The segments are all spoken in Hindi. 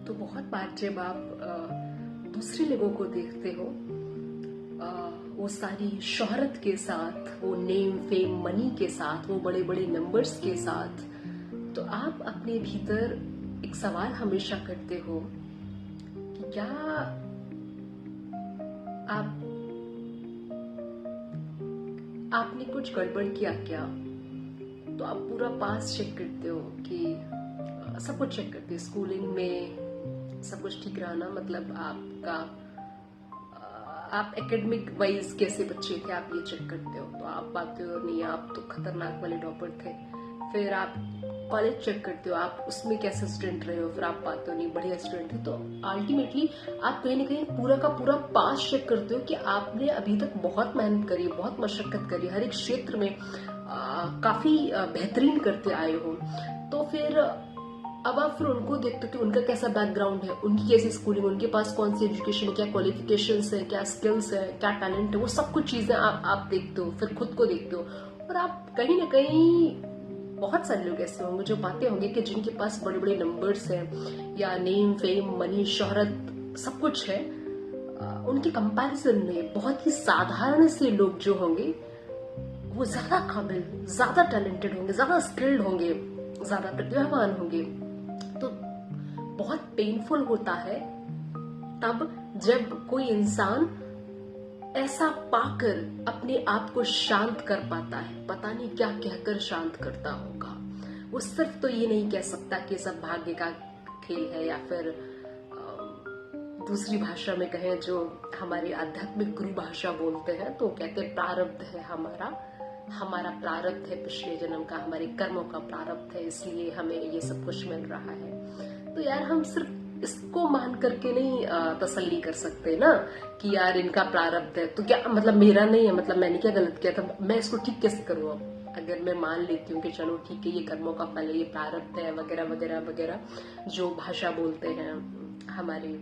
तो बहुत बार जब आप दूसरे लोगों को देखते हो वो सारी शोहरत के साथ, वो नेम फेम मनी के साथ, वो बड़े बड़े नंबर्स के साथ, तो आप अपने भीतर एक सवाल हमेशा करते हो कि क्या आप आपने कुछ गड़बड़ किया क्या? तो आप पूरा पास चेक करते हो कि सब कुछ चेक करते हो। स्कूलिंग में सब कुछ ठीक रहा ना, मतलब आपका आप एकेडमिक वाइज कैसे बच्चे थे आप ये चेक करते हो। तो आप पाते हो नहीं, आप तो खतरनाक वाले टॉपर थे। फिर आप कॉलेज चेक करते हो, आप उसमें कैसे स्टूडेंट रहे हो, फिर आप पाते हो नहीं बढ़िया स्टूडेंट थे। तो अल्टीमेटली आप कहीं ना कहीं पूरा का पूरा पास चेक करते हो कि आपने अभी तक बहुत मेहनत करी, बहुत मशक्कत करी, हर एक क्षेत्र में काफी बेहतरीन करते आए हो। तो फिर अब आप फिर उनको देखते हो कि उनका कैसा बैकग्राउंड है, उनकी कैसी स्कूलिंग, उनके पास कौन सी एजुकेशन है, क्या क्वालिफिकेशंस है, क्या स्किल्स है, क्या टैलेंट है, वो सब कुछ चीजें आप देखते हो। फिर खुद को देखते हो और आप कहीं ना कहीं बहुत सारे लोग ऐसे होंगे जो पाते होंगे कि जिनके पास बड़े बड़े नंबर्स हैं या नेम फेम मनी शोहरत सब कुछ है, उनके कंपैरिजन में बहुत ही साधारण से लोग जो होंगे वो ज्यादा काबिल, ज्यादा टैलेंटेड होंगे, ज्यादा स्किल्ड होंगे, ज्यादा प्रतिभावान होंगे। तो बहुत पेनफुल होता है तब जब कोई इंसान ऐसा पाकर अपने आप को शांत कर पाता है। पता नहीं क्या कहकर शांत करता होगा। वो सिर्फ तो ये नहीं कह सकता कि सब भाग्य का खेल है, या फिर दूसरी भाषा में कहें जो हमारी आध्यात्मिक गुरु भाषा बोलते हैं तो कहते हैं प्रारब्ध है हमारा प्रारब्ध है, पिछले जन्म का, हमारे कर्मों का प्रारब्ध है, इसलिए हमें ये सब कुछ मिल रहा है। तो यार हम सिर्फ इसको मान करके नहीं तसल्ली कर सकते ना कि यार इनका प्रारब्ध है तो क्या मतलब मेरा नहीं है, मतलब मैंने क्या गलत किया था, मैं इसको ठीक कैसे करूँ। अब अगर मैं मान लेती हूँ कि चलो ठीक है ये कर्मों का फल है, ये प्रारब्ध है, वगैरह वगैरह वगैरह जो भाषा बोलते हैं हमारे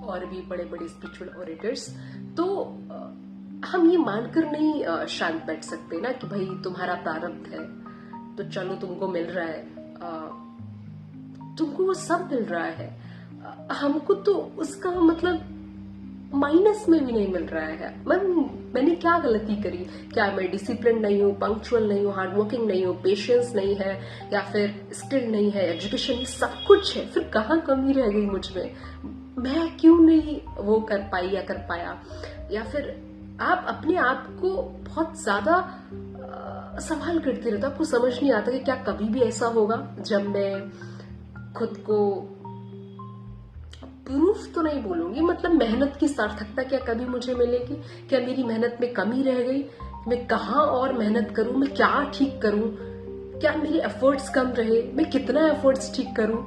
और भी बड़े बड़े स्पिरिचुअल ओरेटर्स, तो हम ये मानकर नहीं शांत बैठ सकते ना कि भाई तुम्हारा प्रारब्ध है तो चलो तुमको मिल रहा है, तुमको वो सब मिल रहा है, हमको तो उसका मतलब माइनस में भी नहीं मिल रहा है। मैंने क्या गलती करी? क्या मैं डिसिप्लिन नहीं हूँ, पंक्चुअल नहीं हूँ, हार्ड वर्किंग नहीं हूँ, पेशेंस नहीं है, या फिर स्किल नहीं है, एजुकेशन सब कुछ है, फिर कहाँ कमी रह गई मुझ में? मैं क्यों नहीं वो कर पाई या कर पाया? या फिर आप अपने आप को बहुत ज्यादा सवाल करते रहते हो। आपको समझ नहीं आता कि क्या कभी भी ऐसा होगा जब मैं खुद को प्रूफ तो नहीं बोलूंगी, मतलब मेहनत की सार्थकता क्या कभी मुझे मिलेगी? क्या मेरी मेहनत में कमी रह गई? मैं कहाँ और मेहनत करूं? मैं क्या ठीक करूं? क्या मेरे एफर्ट्स कम रहे? मैं कितना एफर्ट्स ठीक करूं?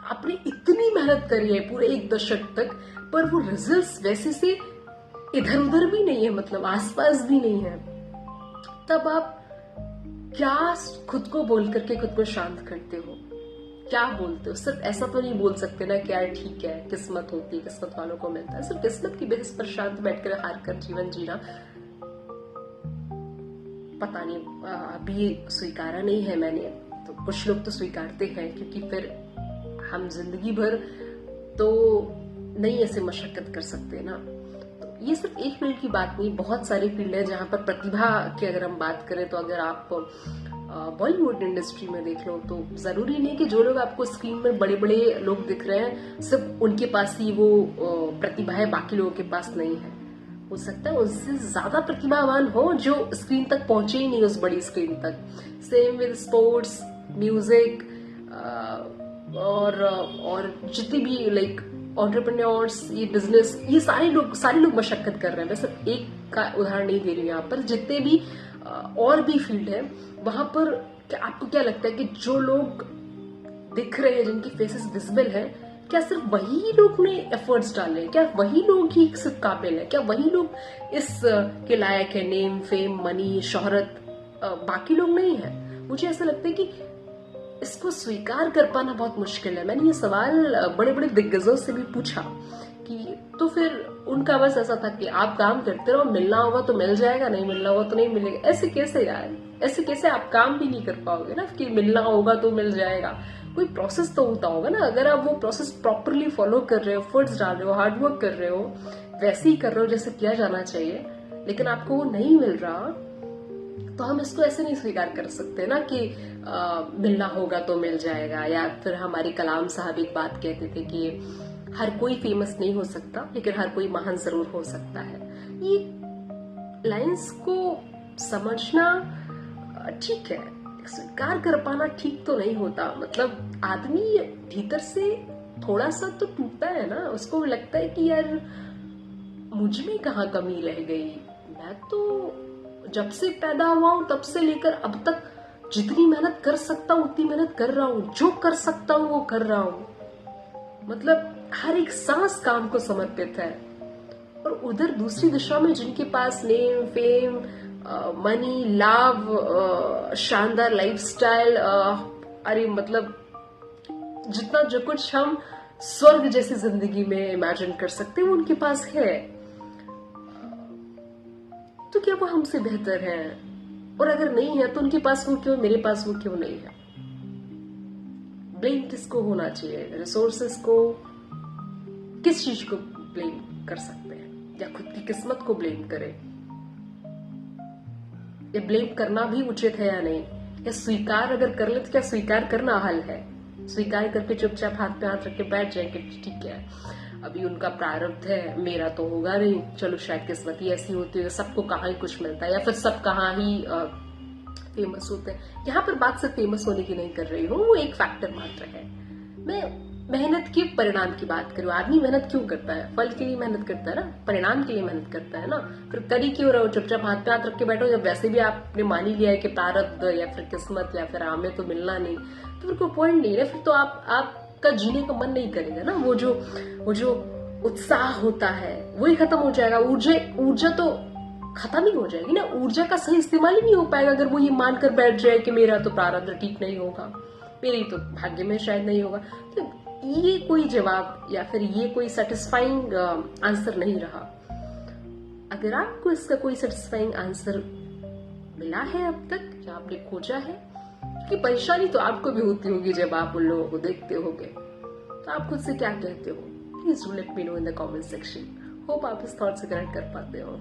आपने इतनी मेहनत करी है पूरे 1 दशक तक, पर वो रिजल्ट्स वैसे से इधर उधर भी नहीं है, मतलब आसपास भी नहीं है। तब आप क्या खुद को बोल करके खुद को शांत करते हो? क्या बोलते हो? सिर्फ ऐसा तो नहीं बोल सकते ना कि यार ठीक है किस्मत होती है, किस्मत वालों को मिलता है। सिर्फ किस्मत की बेसिस पर शांत बैठकर हार कर जीवन जीना पता नहीं अभी स्वीकारा नहीं है मैंने। तो कुछ लोग तो स्वीकारते हैं क्योंकि फिर हम जिंदगी भर तो नहीं ऐसे मशक्कत कर सकते ना। तो ये सिर्फ एक फील्ड की बात नहीं, बहुत सारी फील्ड है जहां पर प्रतिभा की अगर हम बात करें तो अगर आप बॉलीवुड इंडस्ट्री में देख लो तो जरूरी नहीं कि जो लोग आपको स्क्रीन में बड़े बड़े लोग दिख रहे हैं सिर्फ उनके पास ही वो प्रतिभा है, बाकी लोगों के पास नहीं है। हो सकता है उससे ज्यादा प्रतिभावान हो जो स्क्रीन तक पहुंचे ही नहीं, उस बड़ी स्क्रीन तक। सेम विद स्पोर्ट्स, म्यूजिक और जितने भी लाइक एंटरप्रेन्योर्स, ये बिजनेस, ये सारे लोग मशक्कत कर रहे हैं। मैं सिर्फ एक का उदाहरण नहीं दे रही हूँ यहाँ पर, जितने भी और भी फील्ड है वहां पर आपको क्या लगता है कि जो लोग दिख रहे हैं, जिनकी फेसेस विजिबल है, क्या सिर्फ वही लोग ने एफर्ट्स डाले? क्या वही लोग ही सिर्फ काबिल है? क्या वही लोग इस के लायक है, नेम फेम मनी शोहरत, बाकी लोग नहीं है? मुझे ऐसा लगता है कि इसको स्वीकार कर पाना बहुत मुश्किल है। मैंने ये सवाल बड़े बड़े दिग्गजों से भी पूछा कि तो फिर उनका बस ऐसा था कि आप काम करते रहो, मिलना होगा तो मिल जाएगा, नहीं मिलना होगा तो नहीं मिलेगा। ऐसे कैसे यार? ऐसे कैसे? आप काम भी नहीं कर पाओगे ना कि मिलना होगा तो मिल जाएगा। कोई प्रोसेस तो होता होगा ना। अगर आप वो प्रोसेस प्रॉपरली फॉलो कर रहे हो, एफर्ट्स डाल रहे हो, हार्ड वर्क कर रहे हो, वैसे ही कर रहे हो जैसे किया जाना चाहिए, लेकिन आपको वो नहीं मिल रहा, तो हम इसको ऐसे नहीं स्वीकार कर सकते ना कि मिलना होगा तो मिल जाएगा। या फिर हमारी कलाम साहब एक बात कहते थे कि हर कोई फेमस नहीं हो सकता, लेकिन हर कोई महान जरूर हो सकता है। ये लाइंस को समझना ठीक है, स्वीकार कर पाना ठीक तो नहीं होता। मतलब आदमी भीतर से थोड़ा सा तो टूटता है ना, उसको लगता है कि यार मुझ में कहाँ कमी रह गई, मैं तो जब से पैदा हुआ हूं तब से लेकर अब तक जितनी मेहनत कर सकता हूं उतनी मेहनत कर रहा हूं, जो कर सकता हूं वो कर रहा हूं। मतलब हर एक सांस काम को समर्पित है। और उधर दूसरी दिशा में जिनके पास नेम, फेम, मनी, लाभ, शानदार लाइफस्टाइल, अरे मतलब जितना जो कुछ हम स्वर्ग जैसी जिंदगी में इमेजिन कर सकते हैं वो उनके पास है, तो क्या वो हमसे बेहतर है? और अगर नहीं है तो उनके पास वो क्यों, मेरे पास वो क्यों नहीं है? ब्लेम किसको होना चाहिए? रिसोर्सेस को? किस चीज को ब्लेम कर सकते हैं? या खुद की किस्मत को ब्लेम करें? ये ब्लेम करना भी उचित है या नहीं? या स्वीकार अगर कर ले तो क्या स्वीकार करना हल है? स्वीकार करके चुपचाप हाथ पे हाथ रख के बैठ जाए कि ठीक है अभी उनका प्रारब्ध है, मेरा तो होगा नहीं, चलो शायद किस्मत ही ऐसी होती है, सबको कहाँ ही कुछ मिलता है, या फिर सब कहाँ ही फेमस होते हैं। यहाँ पर बात सिर्फ फेमस होने की नहीं कर रही हूँ, वो एक फैक्टर मात्र है। मैं मेहनत के परिणाम की बात करूँ। आदमी मेहनत क्यों करता है? फल के लिए मेहनत करता है ना, परिणाम के लिए मेहनत करता है ना। फिर करी क्यों रहो, चुपचाप हाथ पे हाथ रख के बैठो जब वैसे भी आपने मान ही लिया है कि प्रारब्ध या फिर किस्मत या फिर हमें तो मिलना नहीं, तो फिर कोई पॉइंट नहीं है। फिर तो आपका जीने का मन नहीं करेगा ना, वो जो उत्साह होता है वो ही खत्म हो जाएगा। ऊर्जा तो खत्म ही हो जाएगी ना, ऊर्जा का सही इस्तेमाल ही नहीं हो पाएगा अगर वो ये मानकर बैठ जाए कि मेरा तो प्रारब्ध ठीक नहीं होगा, मेरी तो भाग्य में शायद नहीं होगा। तो ये कोई जवाब या फिर ये कोई सेटिस्फाइंग आंसर नहीं रहा। अगर आपको इसका कोई सेटिस्फाइंग आंसर मिला है अब तक, या आपने खोजा है, कि परेशानी तो आपको भी होती होगी जब आप उन लोगों को देखते होगे, तो आप खुद से क्या कहते हो? Please do let me know in the comment section. Hope आप इस थॉट से कनेक्ट कर पाते हो।